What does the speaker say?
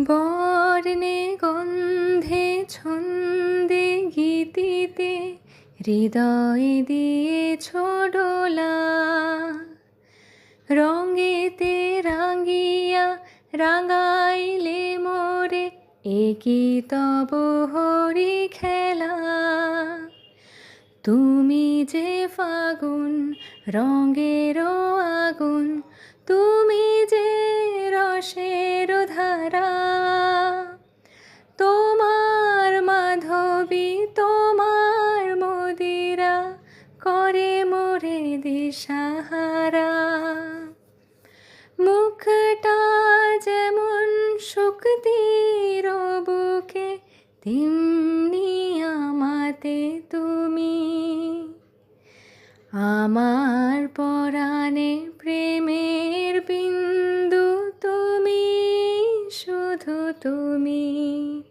বর্ণে গন্ধে ছন্দে গীতিতে হৃদয় দিয়েছ ডোলা। রঙেতে রাঙিয়া রাঙাইলে মোরে, একি তব হরি খেলা। তুমি যে ফাগুন রঙের আগুন, তুমি যে রসের ধারা। তোমার মাধবী তোমার মদিরা করে মোরে দিশাহারা। মুখটা যেমন শক্তির বুকে, তেমনি আমাতে তুমি। আমার পরাণে প্রেমের বিন্দু তুমি, শুধু তুমি।